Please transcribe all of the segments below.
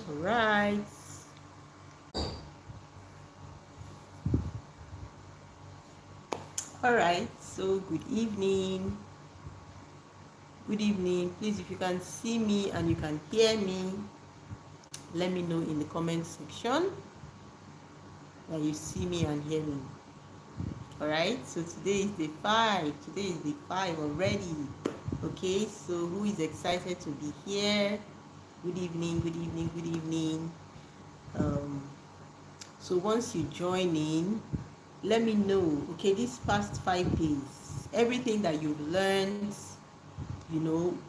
Right. All right. So good evening. Good evening. Please, if you can see me and you can hear me, let me know in the comment section that you see me and hear me. All right. So today is day 5. Today is day 5 already. Okay. So who is excited to be here? Good evening. Good evening. Good evening. Um, so once you join in, let me know. Okay, these past 5 days, everything that you've learned,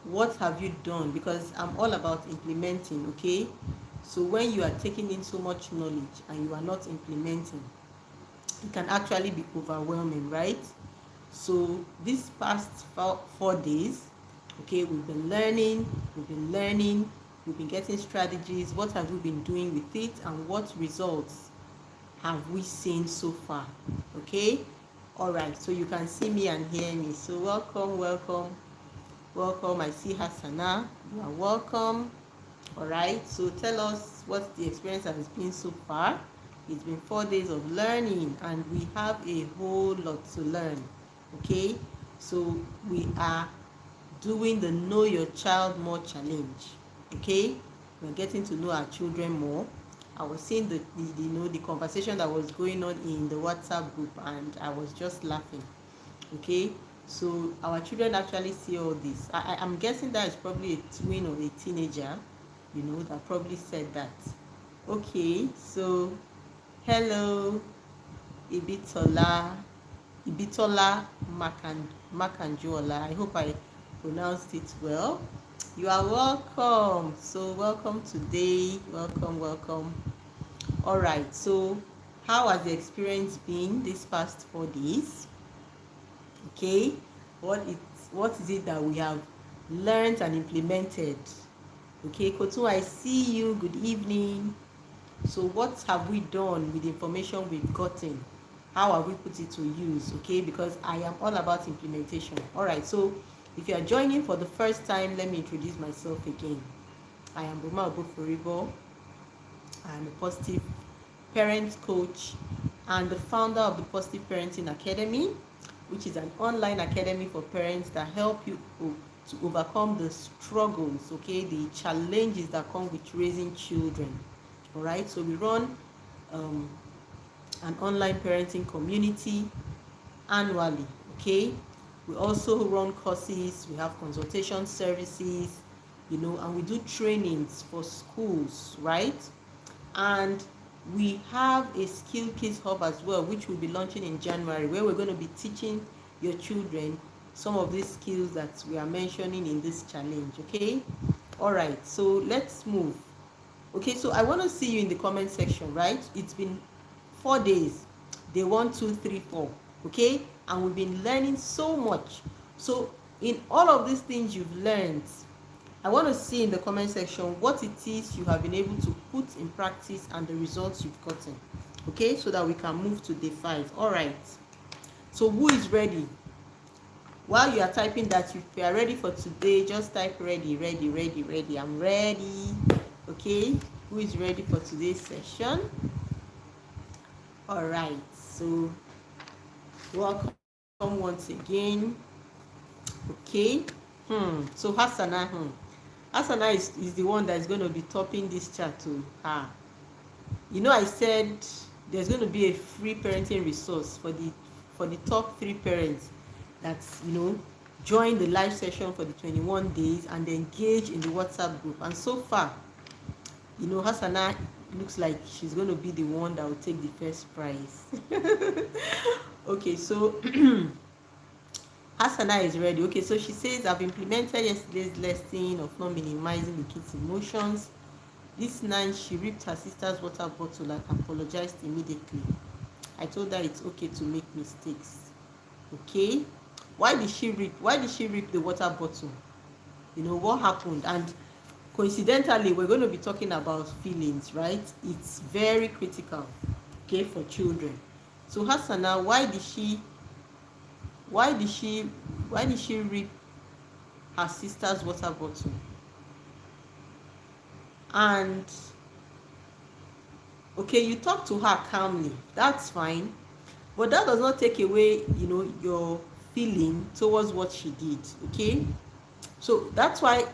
what have you done? Because I'm all about implementing. Okay, so when you are taking in so much knowledge and you are not implementing, it can actually be overwhelming, right? So these past 4 days, okay, we've been learning, we've been getting strategies. What have we been doing with it, and what results have we seen so far? Okay, all right. So you can see me and hear me. So welcome. I see Hassana. You are welcome. All right. So tell us what the experience has been so far. It's been 4 days of learning, and we have a whole lot to learn. Okay. So we are doing the Know Your Child More challenge. Okay. We're getting to know our children more. I was seeing the conversation that was going on in the WhatsApp group, and I was just laughing. Okay, so our children actually see all this. I'm guessing that is probably a twin or a teenager, that probably said that. Okay, so hello, Ibitola, Ibitola Makanjuola. I hope I pronounced it well. You are welcome. So welcome today. Welcome. All right. So how has the experience been these past 4 days? Okay, what is it that we have learned and implemented? Okay, Kotu, I see you. Good evening. So what have we done with the information we've gotten? How have we put it to use? Okay, because I am all about implementation. All right, so if you are joining for the first time, let me introduce myself again. I am Boma Oboforibo. I am a positive parent coach and the founder of the Positive Parenting Academy, which is an online academy for parents that help you to overcome the struggles, okay, the challenges that come with raising children. All right, so we run an online parenting community annually. Okay, we also run courses, we have consultation services, and we do trainings for schools, right? And we have a skill kids hub as well, which we'll be launching in January, where we're going to be teaching your children some of these skills that we are mentioning in this challenge. Okay, all right, so let's move. Okay, so I want to see you in the comment section, right? It's been 4 days, day 1, 2, 3, 4. Okay, and we've been learning so much. So in all of these things you've learned, I want to see in the comment section what it is you have been able to put in practice and the results you've gotten. Okay, so that we can move to day 5. All right, so who is ready? While you are typing that, if you are ready for today, just type ready. I'm ready. Okay, who is ready for today's session? All right, so welcome once again. Okay, so Hassana is the one that is going to be topping this chat to her. I said there's going to be a free parenting resource for the top 3 parents that join the live session for the 21 days and engage in the WhatsApp group. And so far, Hassana looks like she's going to be the one that will take the first prize. Okay, so Hassana is ready. Okay, so she says, I've implemented yesterday's lesson of not minimizing the kids' emotions. This night, she ripped her sister's water bottle and apologized immediately. I told her it's okay to make mistakes. Okay, why did she rip the water bottle? What happened? And coincidentally, we're going to be talking about feelings, right? It's very critical, okay, for children. So Hassana, why did she rip her sister's water bottle? And Okay, you talk to her calmly, that's fine, but that does not take away, your feeling towards what she did. Okay, so that's why,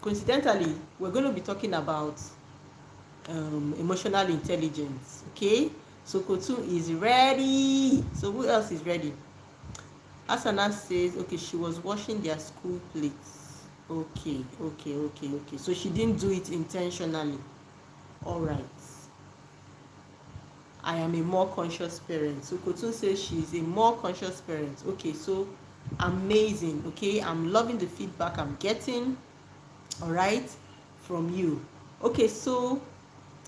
coincidentally, we're going to be talking about emotional intelligence. Okay, so Kotu is ready. So who else is ready? Asana says, okay, she was washing their school plates. Okay, okay, okay, okay. So she didn't do it intentionally. All right. I am a more conscious parent. So Kotun says she's a more conscious parent. Okay, so amazing. Okay, I'm loving the feedback I'm getting. All right, from you. Okay, so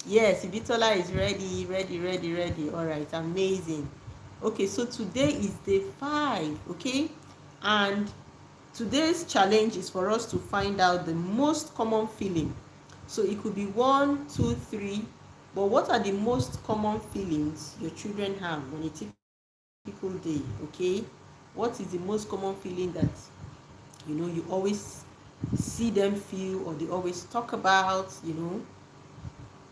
yes, Ibitola is ready, ready, ready, ready. All right, amazing. Okay, so today is day 5. Okay, and today's challenge is for us to find out the most common feeling. So it could be 1, 2, 3, but what are the most common feelings your children have on a typical day? Okay, what is the most common feeling that you always see them feel, or they always talk about?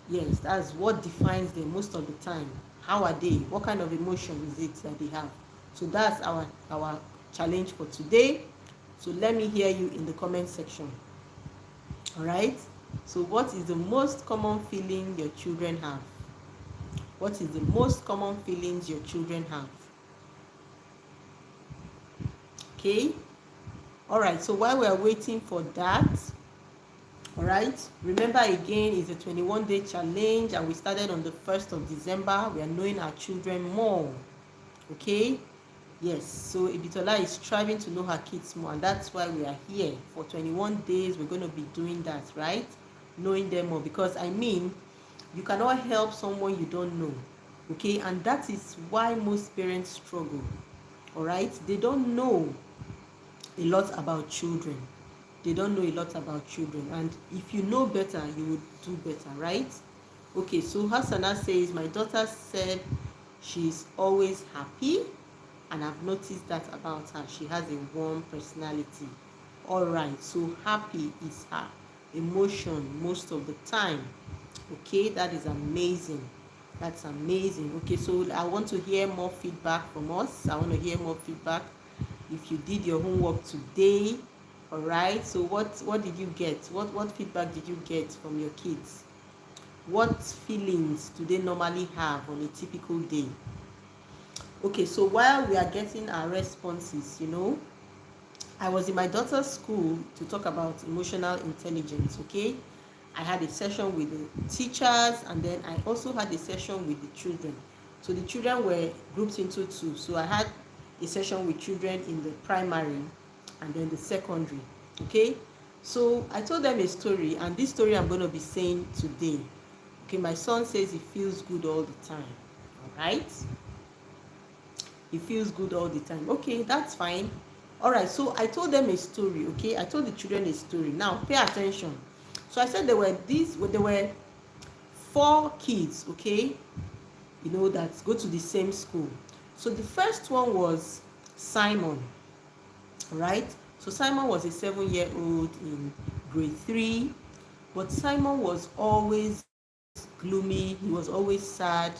Yes, that's what defines them most of the time. How are they? What kind of emotion is it that they have? So that's our challenge for today. So let me hear you in the comment section. All right, so what is the most common feeling your children have? What is the most common feelings your children have? Okay, all right, so while we are waiting for that, all right, remember again, it's a 21-day challenge, and we started on the 1st of December. We are knowing our children more. Okay, yes, so Ibitola is striving to know her kids more, and that's why we are here for 21 days. We're going to be doing that, right? Knowing them more, because you cannot help someone you don't know. Okay, and that is why most parents struggle. All right, they don't know a lot about children. They don't know a lot about children, and if you know better, you would do better, right? Okay, so Hassana says, my daughter said she's always happy, and I've noticed that about her. She has a warm personality. All right, so happy is her emotion most of the time. Okay, that is amazing. That's amazing. Okay, so I want to hear more feedback from us. I want to hear more feedback. If you did your homework today, all right, so what did you get? What feedback did you get from your kids? What feelings do they normally have on a typical day? Okay, so while we are getting our responses, I was in my daughter's school to talk about emotional intelligence. Okay, I had a session with the teachers, and then I also had a session with the children. So the children were grouped into 2. So I had a session with children in the primary and then the secondary. Okay, so I told them a story, and this story I'm going to be saying today. Okay, my son says he feels good all the time. All right, he feels good all the time. Okay, that's fine. All right, so I told them a story. Okay, I told the children a story. Now pay attention. So I said there were 4 kids, okay, that go to the same school. So the first one was Simon, right? So Simon was a 7-year-old in grade 3, but Simon was always gloomy. He was always sad,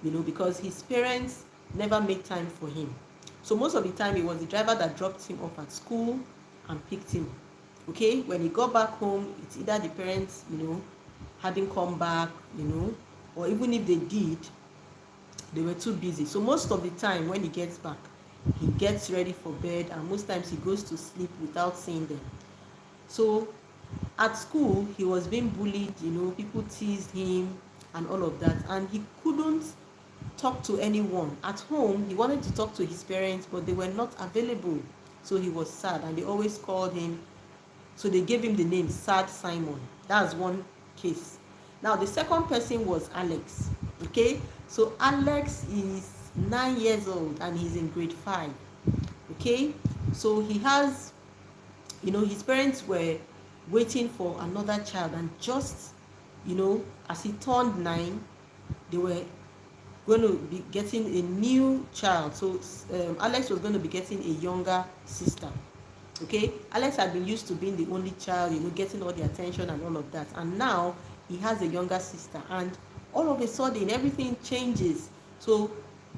because his parents never made time for him. So most of the time, it was the driver that dropped him off at school and picked him. Okay, when he got back home, it's either the parents, hadn't come back, or even if they did, they were too busy. So most of the time when he gets back, he gets ready for bed, and most times he goes to sleep without seeing them. So at school, he was being bullied, people teased him and all of that, and he couldn't talk to anyone. At home, he wanted to talk to his parents, but they were not available. So he was sad, and they always called him. So they gave him the name Sad Simon. That's one case. Now the second person was Alex. Okay, so Alex is 9 years old and he's in grade 5. Okay, so he has, his parents were waiting for another child, and just, as he turned 9, they were going to be getting a new child. So Alex was going to be getting a younger sister. Okay, Alex had been used to being the only child, getting all the attention and all of that, and now he has a younger sister. And all of a sudden everything changes. So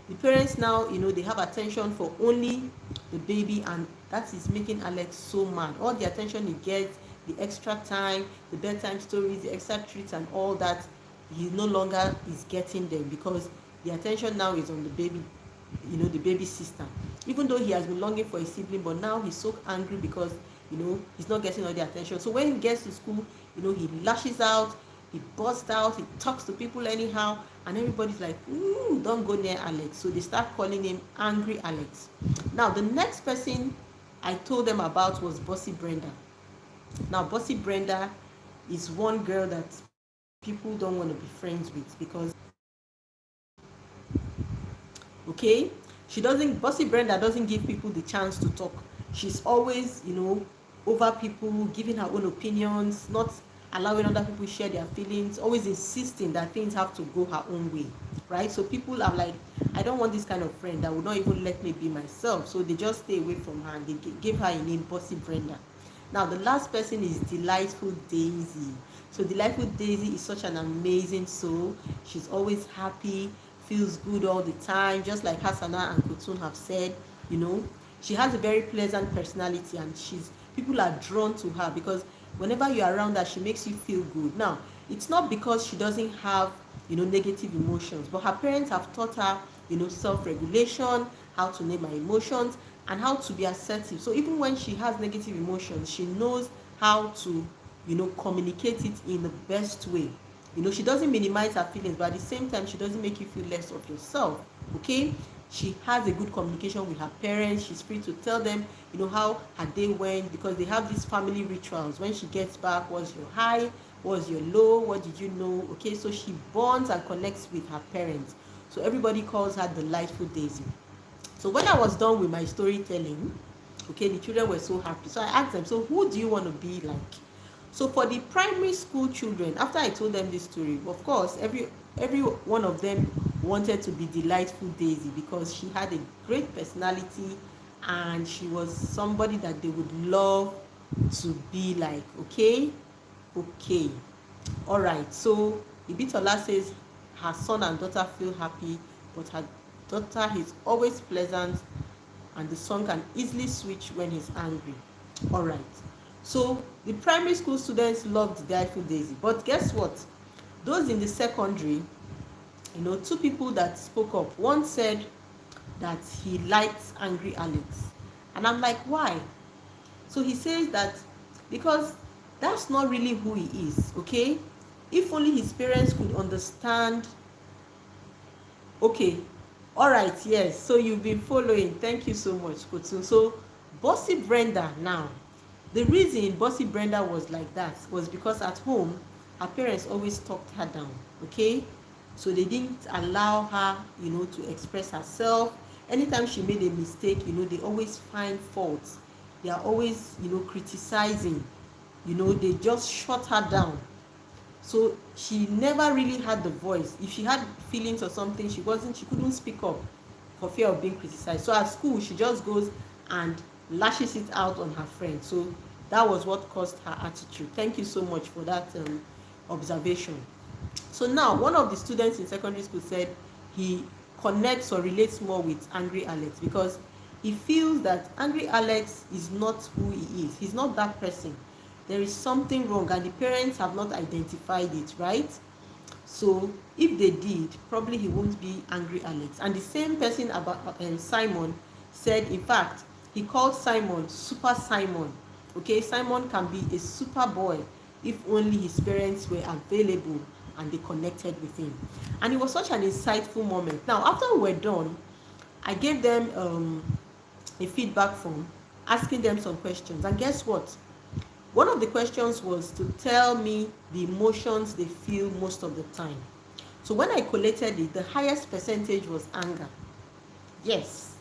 the parents now, they have attention for only the baby, and that is making Alex so mad. All the attention he gets, the extra time, the bedtime stories, the extra treats and all that, he no longer is getting them because the attention now is on the baby, the baby sister. Even though he has been longing for a sibling, but now he's so angry because he's not getting all the attention. So when he gets to school, he lashes out, he busts out, he talks to people anyhow, and everybody's like, ooh, don't go near Alex. So they start calling him Angry Alex. Now the next person I told them about was Bossy Brenda. Now Bossy Brenda is one girl that people don't want to be friends with because, okay, Bossy Brenda doesn't give people the chance to talk. She's always, over people, giving her own opinions, not allowing other people share their feelings, always insisting that things have to go her own way, right? So people are like, I don't want this kind of friend that will not even let me be myself. So they just stay away from her, and they give her a name, Bossy Brenda. Now the last person is Delightful Daisy. So Delightful Daisy is such an amazing soul. She's always happy, feels good all the time, just like Hasana and Kutun have said. She has a very pleasant personality, and people are drawn to her because whenever you're around her, she makes you feel good. Now, it's not because she doesn't have, negative emotions, but her parents have taught her, self-regulation, how to name her emotions, and how to be assertive. So even when she has negative emotions, she knows how to, communicate it in the best way. She doesn't minimize her feelings, but at the same time, she doesn't make you feel less of yourself, okay? She has a good communication with her parents. She's free to tell them, how her day went, because they have these family rituals. When she gets back, what's your high, what's your low, what did you know, okay? So she bonds and connects with her parents. So everybody calls her Delightful Daisy. So when I was done with my storytelling, okay, the children were so happy. So I asked them, so who do you want to be like? So for the primary school children, after I told them this story, of course, every one of them wanted to be Delightful Daisy because she had a great personality and she was somebody that they would love to be like. Okay, all right. So Ibitola says her son and daughter feel happy, but her daughter is always pleasant and the son can easily switch when he's angry. All right. So the primary school students loved Delightful Daisy, but guess what? Those in the secondary, two people that spoke up. One said that he likes Angry Alex, and I'm like, why? So he says that because that's not really who he is, okay? If only his parents could understand. Okay, all right, yes. So you've been following. Thank you so much, Kotun. So Bossy Brenda now. The reason Bossy Brenda was like that was because at home, her parents always talked her down, okay? So they didn't allow her, to express herself. Anytime she made a mistake, they always find faults. They are always, criticizing. They just shut her down. So she never really had the voice. If she had feelings or something, she couldn't speak up for fear of being criticized. So at school, she just goes and lashes it out on her friend. So that was what caused her attitude. Thank you so much for that observation. So now one of the students in secondary school said he connects or relates more with Angry Alex because he feels that Angry Alex is not who he is. He's not that person. There is something wrong and the parents have not identified it, right? So if they did, probably he won't be Angry Alex. And the same person about Simon said, in fact, he called Simon Super Simon. Okay, Simon can be a super boy if only his parents were available and they connected with him. And it was such an insightful moment. Now, after we were done, I gave them a feedback form, asking them some questions. And guess what? One of the questions was to tell me the emotions they feel most of the time. So when I collated it, the highest percentage was anger. Yes.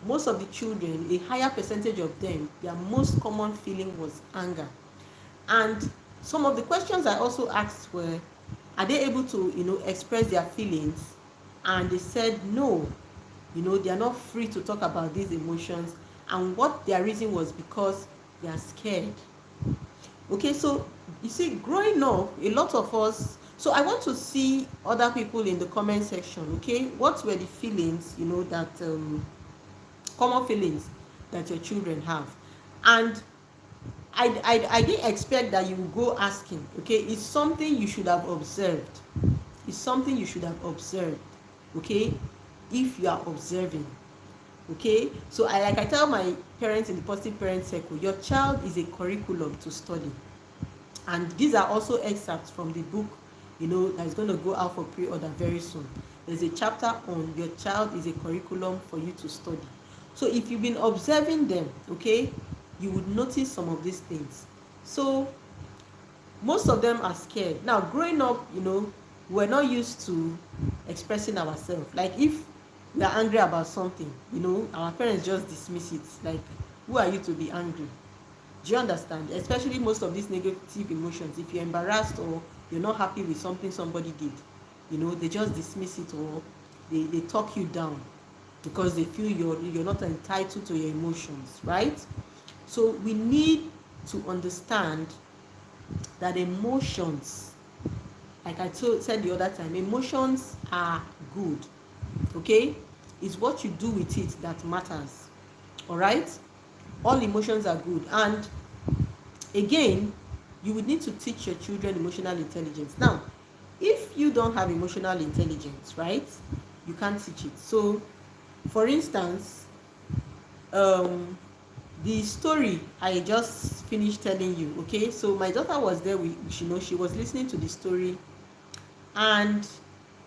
Most of the children, a higher percentage of them, their most common feeling was anger. And some of the questions I also asked were, are they able to, express their feelings? And they said no, they are not free to talk about these emotions. And what their reason was because they are scared. Okay, so you see, growing up, a lot of us, So I want to see other people in the comment section. Okay, what were the feelings, that common feelings that your children have? And I didn't expect that you would go asking. Okay, it's something you should have observed. It's something you should have observed. Okay, if you are observing. Okay, so I tell my parents in the positive parent circle, your child is a curriculum to study. And these are also excerpts from the book, that is going to go out for pre-order very soon. There's a chapter on your child is a curriculum for you to study. So if you've been observing them, okay, you would notice some of these things. So most of them are scared. Now, growing up, we're not used to expressing ourselves. Like if we are angry about something, our parents just dismiss it. Like, who are you to be angry? Do you understand? Especially most of these negative emotions. If you're embarrassed or you're not happy with something somebody did, they just dismiss it, or they talk you down because they feel you're not entitled to your emotions, right? So we need to understand that emotions, like I said the other time, emotions are good. Okay, it's what you do with it that matters. All right, all emotions are good. And again, you would need to teach your children emotional intelligence. Now, if you don't have emotional intelligence, right, you can't teach it. So for instance, the story I just finished telling you, okay, so my daughter was there with, she was listening to the story, and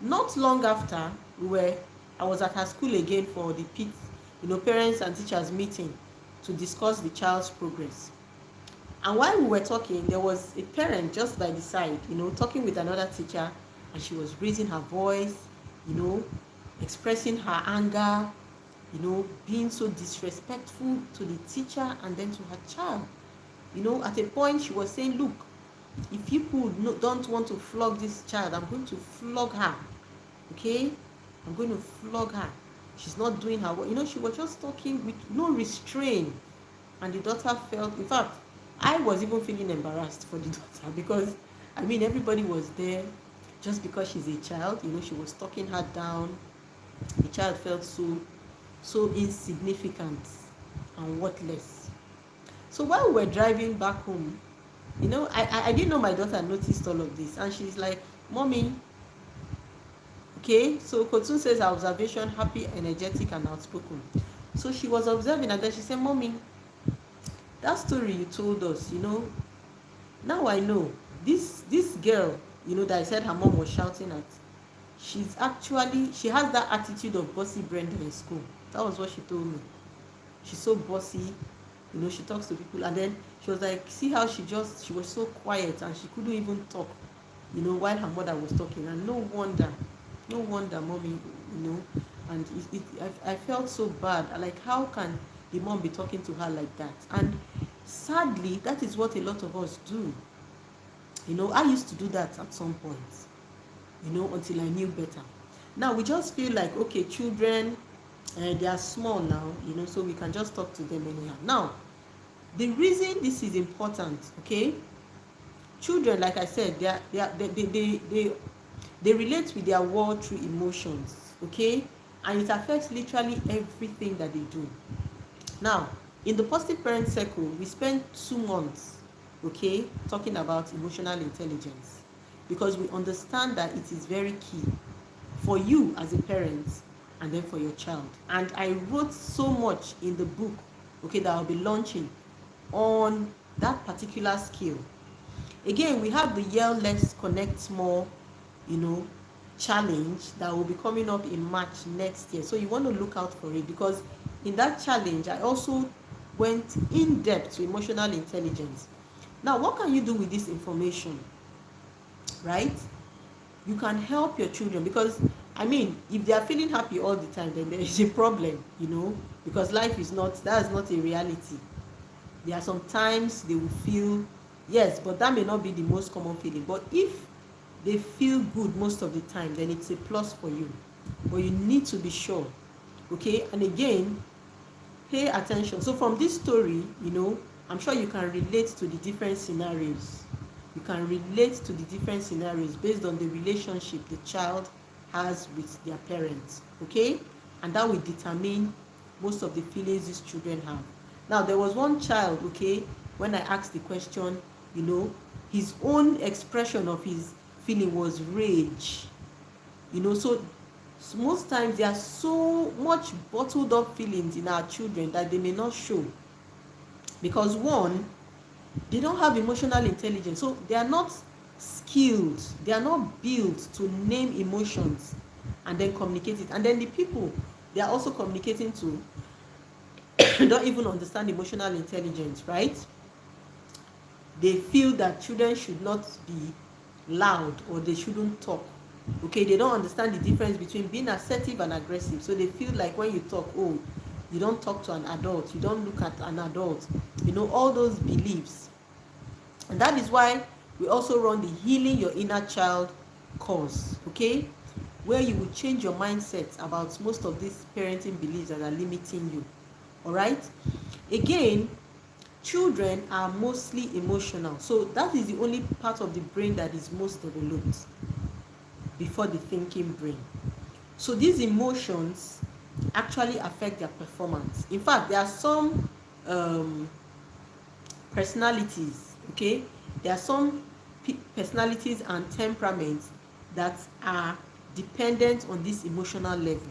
not long after, I was at her school again for the parents and teachers meeting to discuss the child's progress. And while we were talking, there was a parent just by the side, talking with another teacher, and she was raising her voice, expressing her anger, being so disrespectful to the teacher and then to her child. At a point she was saying, look, if people don't want to flog this child, I'm going to flog her. Okay, I'm going to flog her. She's not doing her work. She was just talking with no restraint. And the daughter felt, in fact, I was even feeling embarrassed for the daughter, because everybody was there. Just because she's a child, she was talking her down. The child felt so insignificant and worthless. So while we were driving back home, I didn't know my daughter noticed all of this, and she's like, Mommy, okay, so Kotun says her observation, happy, energetic, and outspoken. So she was observing, and then she said, Mommy, that story you told us, now I know this girl, that I said her mom was shouting at, she has that attitude of bossy Brenda in school. That was what she told me. She's so bossy, she talks to people. And then she was like, see how she was so quiet and she couldn't even talk, while her mother was talking. And no wonder, Mommy, and I felt so bad. Like, how can the mom be talking to her like that? And sadly, that is what a lot of us do. I used to do that at some point, until I knew better. Now we just feel like, okay, children, they are small now, so we can just talk to them anyhow. Now, the reason this is important, okay, children, like I said, they relate with their world through emotions, okay, and it affects literally everything that they do. Now, in the positive parent circle, we spent 2 months, okay, talking about emotional intelligence, because we understand that it is very key for you as a parent and then for your child. And I wrote so much in the book, okay, that I'll be launching on that particular skill. Again, we have the Yale Let's Connect More, challenge that will be coming up in March next year. So you want to look out for it, because in that challenge, I also went in depth to emotional intelligence. Now, what can you do with this information, right? You can help your children, because if they are feeling happy all the time, then there is a problem, because life is not a reality. There are some times they will feel, yes, but that may not be the most common feeling. But if they feel good most of the time, then it's a plus for you. But you need to be sure, okay? And again, pay attention. So from this story, I'm sure you can relate to the different scenarios. You can relate to the different scenarios based on the relationship the child has with their parents, okay? And that will determine most of the feelings these children have. Now, there was one child, okay, when I asked the question, his own expression of his feeling was rage. So most times there are so much bottled up feelings in our children that they may not show, because one, they don't have emotional intelligence, so they are not skilled, they are not built to name emotions and then communicate it. And then the people they are also communicating to don't even understand emotional intelligence, right? They feel that children should not be loud or they shouldn't talk. Okay, they don't understand the difference between being assertive and aggressive. So they feel like when you talk, oh, you don't talk to an adult, you don't look at an adult, all those beliefs. And that is why we also run the Healing Your Inner Child course, okay, where you will change your mindset about most of these parenting beliefs that are limiting you. All right, again, children are mostly emotional, so that is the only part of the brain that is most developed before the thinking brain. So these emotions actually affect their performance. In fact, there are some personalities, okay, there are some personalities and temperaments that are dependent on this emotional level,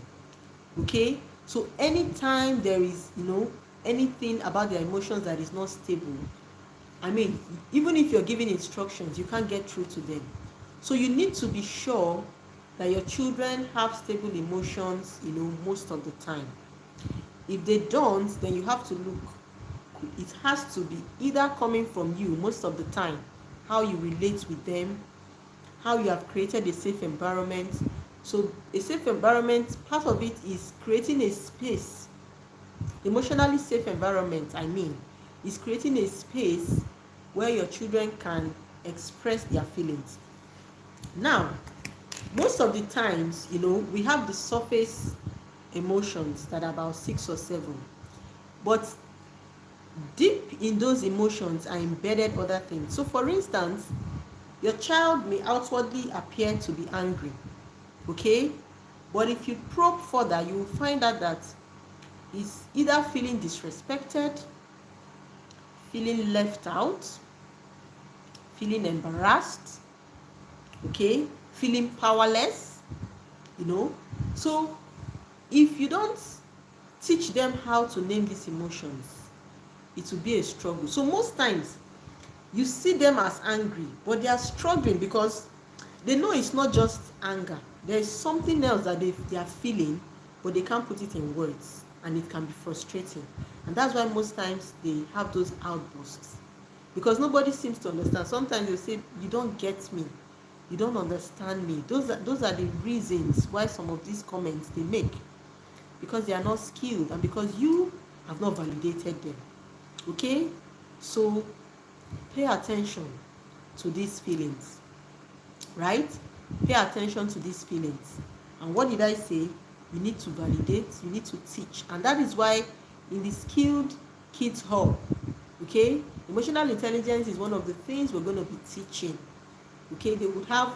okay. So anytime there is anything about their emotions that is not stable, even if you're giving instructions, you can't get through to them. So you need to be sure that your children have stable emotions most of the time. If they don't, then you have to look. It has to be either coming from you most of the time, how you relate with them, how you have created a safe environment. So a safe environment, part of it is creating a space. Emotionally safe environment, is creating a space where your children can express their feelings. Now, most of the times, we have the surface emotions that are about 6 or 7, but deep in those emotions are embedded other things. So for instance, your child may outwardly appear to be angry, okay, but if you probe further, you will find out that he's either feeling disrespected, feeling left out, feeling embarrassed, okay, feeling powerless. So if you don't teach them how to name these emotions, it will be a struggle. So most times you see them as angry, but they are struggling because they know it's not just anger. There is something else that they are feeling, but they can't put it in words, and it can be frustrating. And that's why most times they have those outbursts, because nobody seems to understand. Sometimes they say, you don't get me, you don't understand me. Those are the reasons why some of these comments they make, because they are not skilled and because you have not validated them. Okay, so pay attention to these feelings, right? Pay attention to these feelings. And what did I say? You need to validate, you need to teach. And that is why in the Skilled Kids Hub, okay, emotional intelligence is one of the things we're going to be teaching. Okay, they would have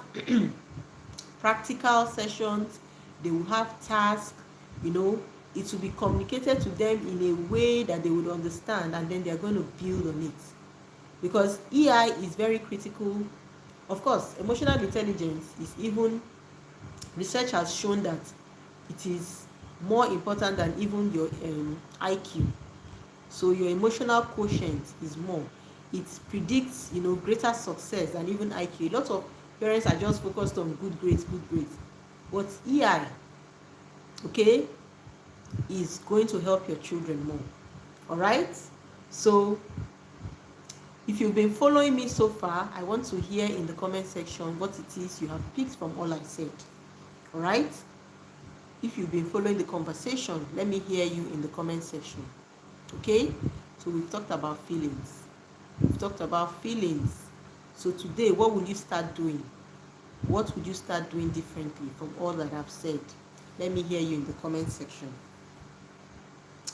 practical sessions, they will have tasks, it will be communicated to them in a way that they would understand, and then they're going to build on it. Because EI is very critical. Of course, emotional intelligence is even, research has shown that it is more important than even your IQ. So your emotional quotient is more. It predicts, greater success than even IQ. A lot of parents are just focused on good grades. But EI, okay, is going to help your children more. All right? So if you've been following me so far, I want to hear in the comment section what it is you have picked from all I said. All right? If you've been following the conversation, let me hear you in the comment section. Okay? So we've talked about feelings. So today, what will you start doing? What would you start doing differently from all that I've said? Let me hear you in the comment section.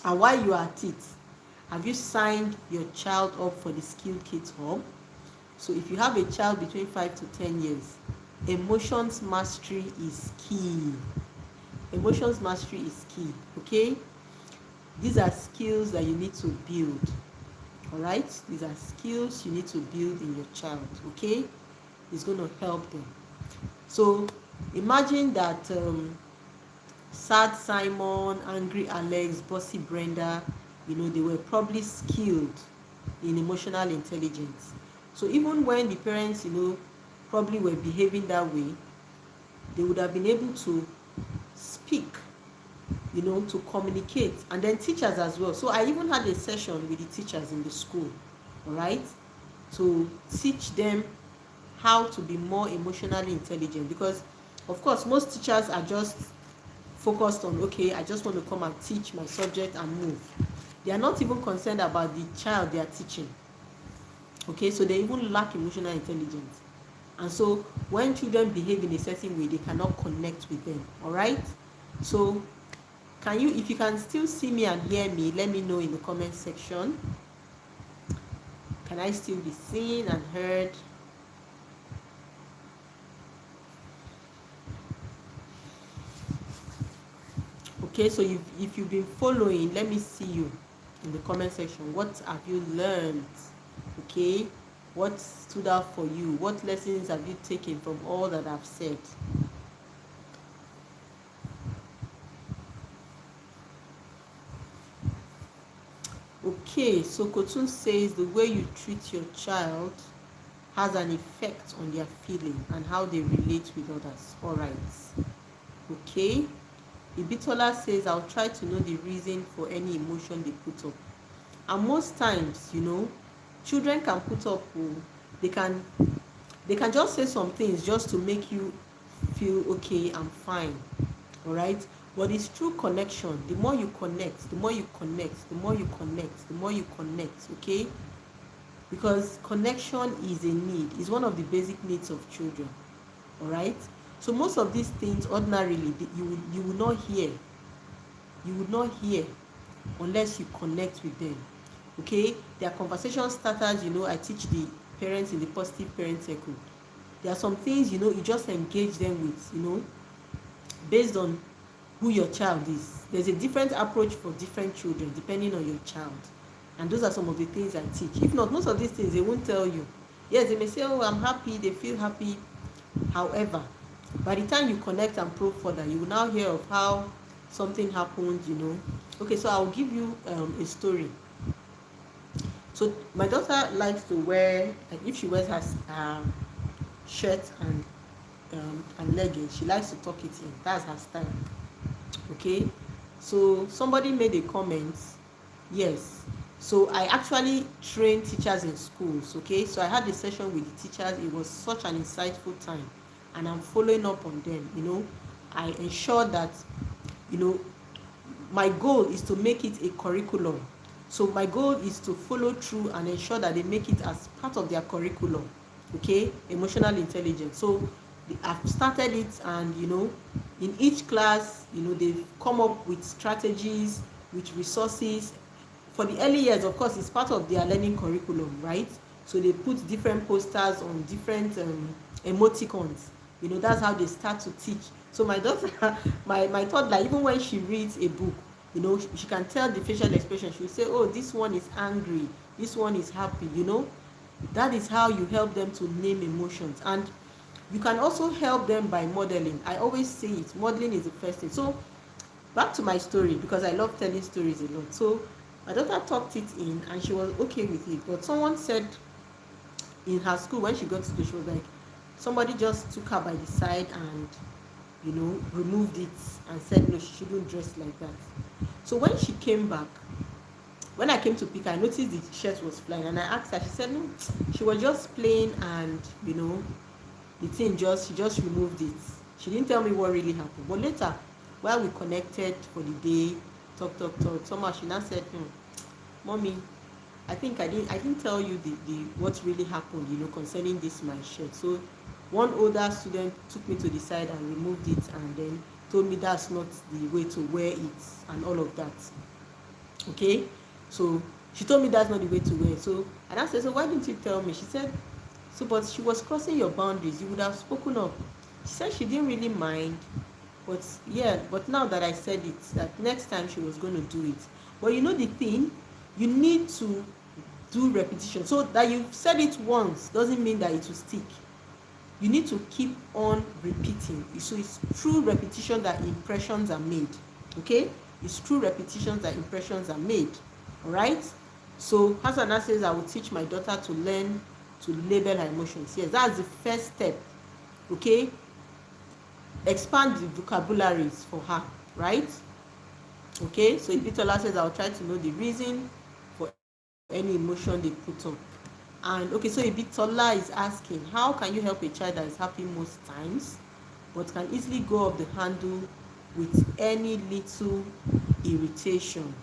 And while you are at it, have you signed your child up for the Skilled Kids Hub? So if you have a child between 5 to 10 years, emotions mastery is key. Emotions mastery is key, okay? These are skills that you need to build. All right, these are skills you need to build in your child, okay? It's going to help them. So imagine that sad Simon, angry Alex, bossy Brenda, they were probably skilled in emotional intelligence. So even when the parents, probably were behaving that way, they would have been able to speak, to communicate, and then teachers as well. So I even had a session with the teachers in the school, all right, to teach them how to be more emotionally intelligent, because of course most teachers are just focused on, okay, I just want to come and teach my subject and move. They are not even concerned about the child they are teaching, okay? So they even lack emotional intelligence, and so when children behave in a certain way, they cannot connect with them, all right? So if you can still see me and hear me, let me know in the comment section. Can I still be seen and heard? Okay, so if you've been following, let me see you in the comment section. What have you learned? Okay, what stood out for you? What lessons have you taken from all that I've said? Okay, so Kotun says the way you treat your child has an effect on their feeling and how they relate with others. All right. Okay. Ibitola says I'll try to know the reason for any emotion they put up. And most times, children can put up, they can just say some things just to make you feel okay and fine. All right. But it's true connection. The more you connect, the more you connect, the more you connect, the more you connect, okay? Because connection is a need. It's one of the basic needs of children, all right? So most of these things, ordinarily, you will not hear. You would not hear unless you connect with them, okay? There are conversation starters, I teach the parents in the positive parent circle. There are some things, you just engage them with, based on who your child is. There's a different approach for different children depending on your child, and those are some of the things I teach. If not, most of these things they won't tell you. Yes, they may say, oh, I'm happy, they feel happy. However, by the time you connect and probe further, you will now hear of how something happened. Okay, so I'll give you a story. So my daughter likes to wear, like, if she wears her shirt and leggings, she likes to tuck it in. That's her style. Okay, so somebody made a comment. Yes, so I actually train teachers in schools. Okay, so I had a session with the teachers. It was such an insightful time, and I'm following up on them. I ensure that my goal is to make it a curriculum. So my goal is to follow through and ensure that they make it as part of their curriculum. Okay, emotional intelligence. So I've started it, and in each class, they've come up with strategies, with resources. For the early years, of course, it's part of their learning curriculum, right? So they put different posters on different emoticons. That's how they start to teach. So my daughter, my toddler, even when she reads a book, she can tell the facial expression. She'll say, oh, this one is angry, this one is happy. That is how you help them to name emotions. And you can also help them by modeling. I always say it, modeling is the first thing. So back to my story, because I love telling stories a lot. So my daughter tucked it in and she was okay with it. But someone said in her school, when she got to school, she was like, somebody just took her by the side and removed it and said no, she shouldn't dress like that. So when she came back, when I came to pick her, I noticed the shirt was flying, and I asked her. She said no, she was just playing, and the thing she just removed it. She didn't tell me what really happened. But later, while we connected for the day, talk, somehow she now said, Mommy, I think I didn't tell you the what really happened, concerning this my shirt. So one older student took me to the side and removed it, and then told me that's not the way to wear it and all of that. Okay, so she told me that's not the way to wear it. So and I said, so why didn't you tell me? She said, So, but she was crossing your boundaries. You would have spoken up. She said she didn't really mind, but yeah, but now that I said it, that next time she was going to do it. But you know the thing, you need to do repetition. So that you've said it once doesn't mean that it will stick. You need to keep on repeating. So it's through repetition that impressions are made. Okay, it's through repetitions that impressions are made. All right. So Hasana says, I will teach my daughter to learn to label her emotions. Yes, that's the first step. Okay, expand the vocabularies for her, right? Okay, so Ibitola says, I'll try to know the reason for any emotion they put up. And okay, so Ibitola is asking, how can you help a child that is happy most times but can easily go off the handle with any little irritation?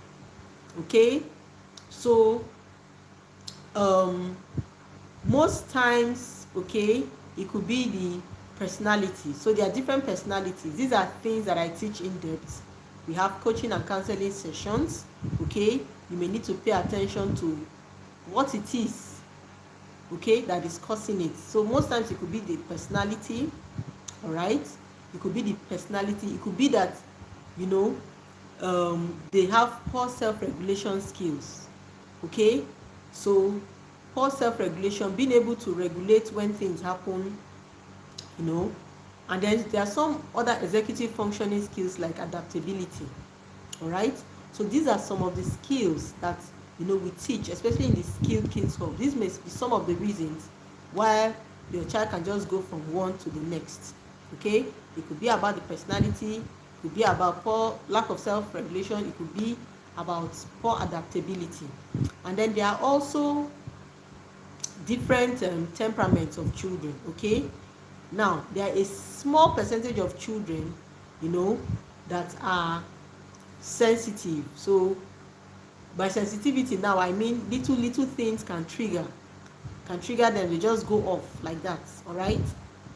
Okay, so most times, okay, it could be the personality. So there are different personalities. These are things that I teach in depth. We have coaching and counseling sessions. Okay, you may need to pay attention to what it is, okay, that is causing it. So most times it could be the personality. All right, it could be the personality. It could be that, you know, they have poor self-regulation skills. Okay, so poor self-regulation, being able to regulate when things happen, you know. And then there are some other executive functioning skills like adaptability. All right, so these are some of the skills that, you know, we teach, especially in the Skilled Kids Hub. These may be some of the reasons why your child can just go from one to the next. Okay, it could be about the personality, it could be about poor lack of self-regulation, it could be about poor adaptability. And then there are also different temperaments of children. Okay, now there is a small percentage of children, you know, that are sensitive. So by sensitivity now I mean little things can trigger them, they just go off like that. All right,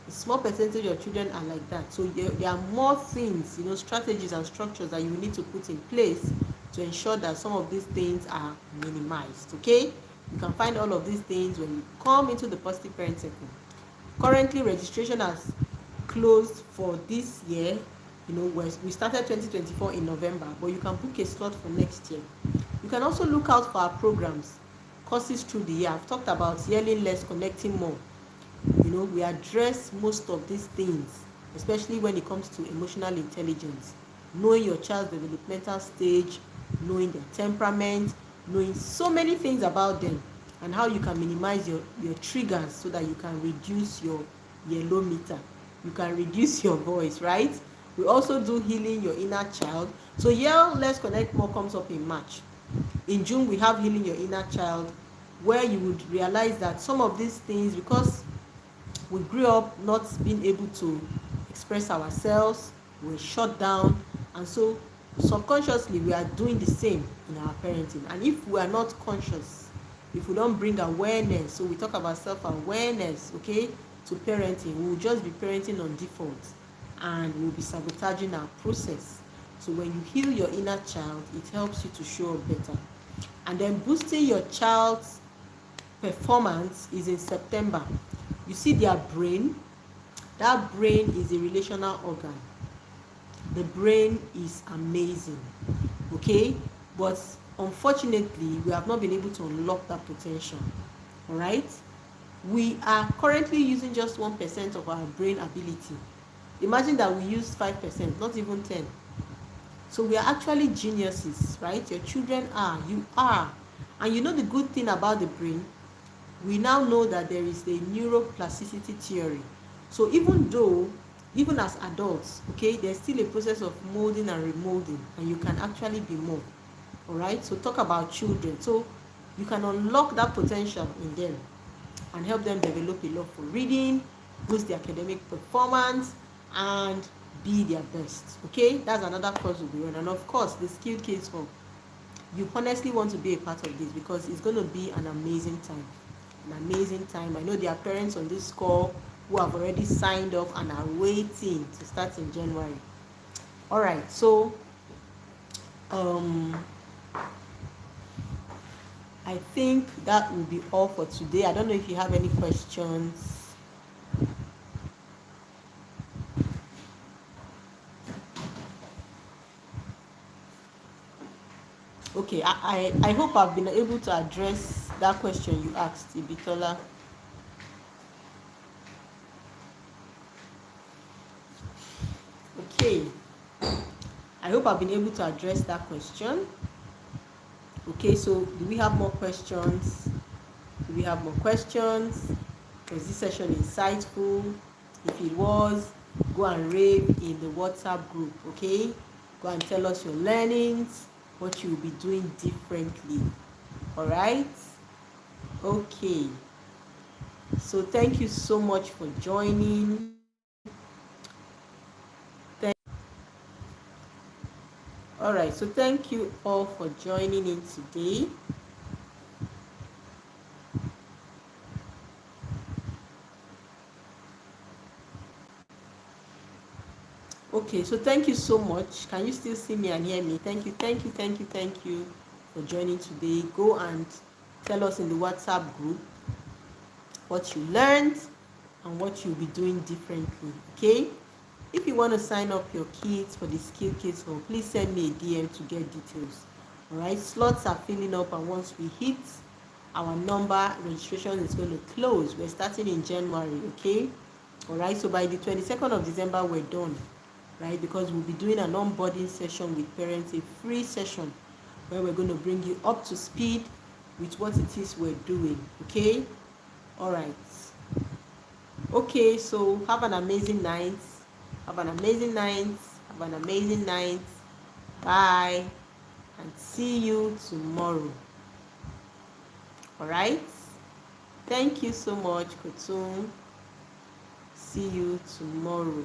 a small percentage of children are like that. So there are more things, you know, strategies and structures that you need to put in place to ensure that some of these things are minimized. Okay, you can find all of these things when you come into the Positive Parent Circle. Currently registration has closed for this year. You know, we started 2024 in November, but you can book a slot for next year. You can also look out for our programs, courses through the year. I've talked about yelling less, connecting more. You know, we address most of these things, especially when it comes to emotional intelligence, knowing your child's developmental stage, knowing their temperament, knowing so many things about them, and how you can minimize your triggers so that you can reduce your yellow meter, you can reduce your voice, right? We also do healing your inner child. So Yell Let's Connect More comes up in March. In June we have healing your inner child, where you would realize that some of these things, because we grew up not being able to express ourselves, we're shut down, and so subconsciously we are doing the same in our parenting. And if we are not conscious, if we don't bring awareness, so we talk about self-awareness, okay, to parenting, we will just be parenting on default and we'll be sabotaging our process. So when you heal your inner child, it helps you to show up better. And then boosting your child's performance is in September. You see their brain, that brain is a relational organ. The brain is amazing, okay, but unfortunately we have not been able to unlock that potential. All right, we are currently using just 1% of our brain ability. Imagine that we use 5%, not even 10. So we are actually geniuses, right? Your children are, you are. And you know the good thing about the brain, we now know that there is the neuroplasticity theory. So even as adults, okay, there's still a process of molding and remolding, and you can actually be more. All right, so talk about children. So you can unlock that potential in them and help them develop a love for reading, boost their academic performance, and be their best. Okay, that's another course we'll be running. And of course, the Skilled Kids Hub. You honestly want to be a part of this because it's going to be an amazing time. An amazing time. I know there are parents on this call who have already signed up and are waiting to start in January. All right, so I think that will be all for today. I don't know if you have any questions. Okay, I hope I've been able to address that question you asked, Ibitola. Okay, I hope I've been able to address that question. Okay, so do we have more questions? Do we have more questions? Was this session insightful? If it was, go and rave in the WhatsApp group, okay? Go and tell us your learnings, what you will be doing differently. All right? Okay. So thank you so much for joining. All right, so thank you all for joining in today. Okay, so thank you so much. Can you still see me and hear me? Thank you, thank you, thank you, thank you for joining today. Go and tell us in the WhatsApp group what you learned and what you'll be doing differently. Okay, if you want to sign up your kids for the Skill Kids Hall, please send me a DM to get details. All right, slots are filling up, and once we hit our number, registration is going to close. We're starting in January. Okay, all right, so by the 22nd of December we're done, right? Because we'll be doing an onboarding session with parents, a free session where we're going to bring you up to speed with what it is we're doing. Okay, all right. Okay, so have an amazing night. Have an amazing night. Have an amazing night. Bye. And see you tomorrow. All right. Thank you so much, Kutum. See you tomorrow.